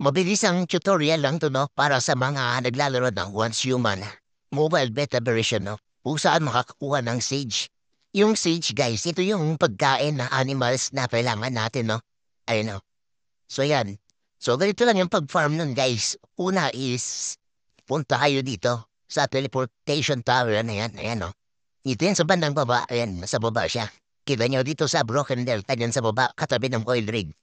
Mabilis ang tutorial lang 'to 'no, para sa mga naglalaro ng Once Human mobile beta version 'no, kung saan makakakuha ng Sage. Yung Sage guys, ito yung pagkain na animals na kailangan natin 'no, ayun 'no. So yan, so ganito lang yung pag-farm nun guys. Una is punta kayo dito sa teleportation tower na yan, ayan 'no. Dito yan sa bandang baba, ayan nasa baba siya. Kita niyo dito sa Broken Delta yan sa baba katabi ng oil rig.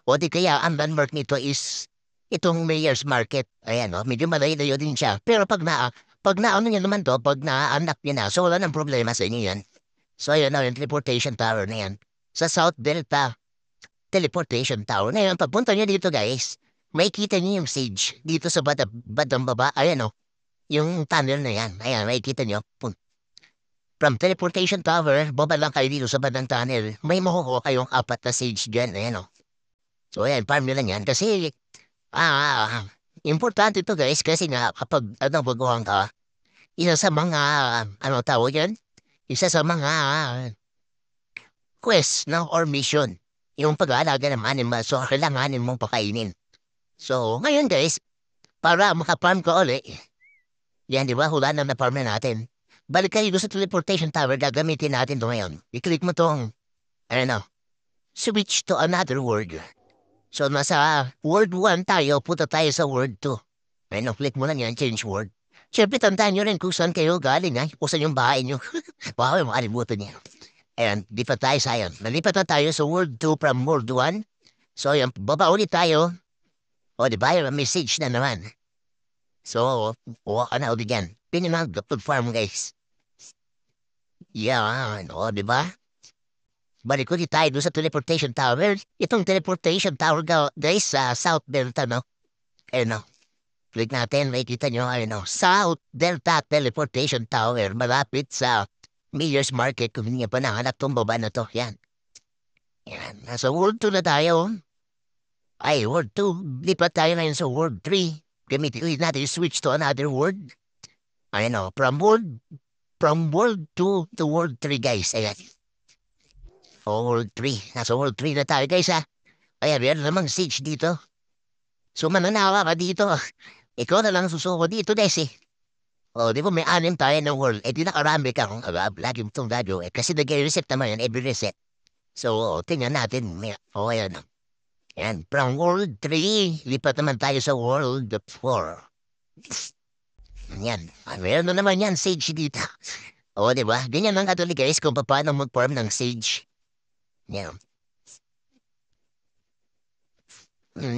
O di kaya ang landmark nito is itong Mayor's Market. Ayan, oh, medyo malayo-layo din siya. Pero pag naano niya naman 'to, pag na-unlock niya na, so wala ng problema sa inyo 'yan. So ayun na yung teleportation tower na 'yan. Sa South Delta Teleportation Tower. Ngayon, pagpunta niyo dito guys, makikita niyo yung stage dito sa bandang baba. Ayan oh, yung tunnel na 'yan. Ayan, makikita niyo. From Teleportation Tower, baba lang kayo dito sa bandang tunnel. May makukuha kayong apat na sage dyan. Ayan oh. So ayan, farm nyo lang yan. Kasi importante ito guys kasi nga kapag baguhan ka, isa sa mga, ano tawag yan? Isa sa mga quest no, or mission. Yung pag-aalaga ng animal, so kailanganin mong pakainin. So ngayon guys, para makafarm ka uli, yan di ba, hula na na-farm na natin. Balik kayo doon sa teleportation tower, gagamitin natin ito ngayon. I-click mo tong, ano, switch to another world. So, nasa World 1 tayo, punta tayo sa World 2. Ayun, click mo lang yan, change world. Siyempre, tandaan nyo rin kung saan kayo galing, ha? Kung saan yung bahay nyo. Baka may makalimutan niya. Ayan, lipat tayo sa ayan. Nalipat na tayo sa World 2 from World 1. So, ayan, baba ulit tayo. O, di ba? Yung message na naman. So, ka na ulit yan. Pinimag, farm, guys. Yan, o, di ba? Balik ulit tayo doon sa teleportation tower. Itong teleportation tower guys sa South Delta, no? Ayun, no? Click natin, makikita nyo, ayun, no? South Delta Teleportation Tower. Malapit sa Mayor's Market. Kung hindi nga pa nahanap tong baba na to. Yan. Yan. Nasa World 2 na tayo. Ay, World 2. Lipat tayo ngayon sa World 3. Gamitin ulit natin yung switch to another world. Ayun, no? From World 2 to World 3, guys. Ayan. World 3. Nasa World 3 na tayo guys ha. Kaya meron namang stage dito. So mananawa ka dito. Ikaw na lang susuko dito Desi. Di ba may anim tayo ng world. Di nakarami ka kung lagi mo itong gagawin. Kasi nag-reset naman yan every reset. So tingnan natin. Ayan. Yan. From World 3, lipat naman tayo sa World 4. Yan. Meron na naman yan sage dito. Di ba? Ganyan lang katuli guys kung paano mag-form ng sage. Yan.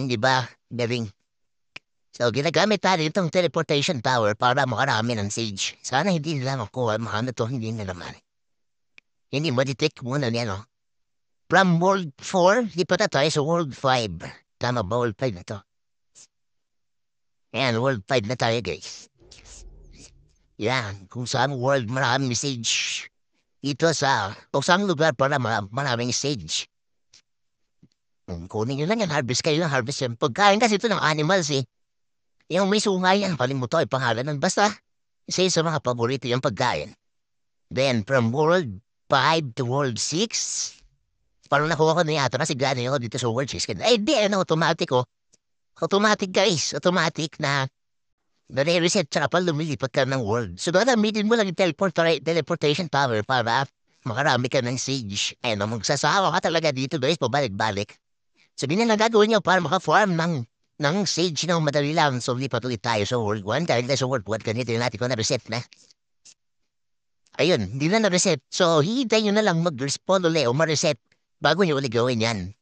Di ba? Galing. So, ginagamit tayo itong teleportation tower para makarami ng sage. Sana hindi nila makuha. Mahal to, hindi na naman. Hindi mo detect muna niya, no? From World 4, lipat na tayo sa World 5. Tama ba? World 5 na to. Yan, World 5 na tayo, guys. Yan, kung saan world maraming sage. Ito sa saan lugar para maraming sage. Kunin nyo lang yan, harvest kayo ng harvest yan. Pagkain kasi ito ng animals eh. Yung may sungay yan, kalimutan ay pangalan nun. Basta, isa sa mga paborito yung pagkain. Then, from World 5 to World 6, parang nakuha ko na yata kasi gano'n ako dito sa World 6. Di, automatic oh. Automatic guys, automatic na nare-reset tsaka pa lumilipat ka ng world. So, gagamitin mo lang yung teleportation tower para makarami ka ng sage. Ayun, magsasawa ka talaga dito guys, pabalik-balik. So, ganyan lang gagawin nyo para maka-farm ng sage na madali lang. So, lipat ulit tayo sa world 1. Dahil sa world 1, ganito yung natin ko na-reset na. Ayun, hindi na na-reset. So, hihintay nyo na lang mag-respawn ulit o ma-reset bago nyo ulit gawin yan.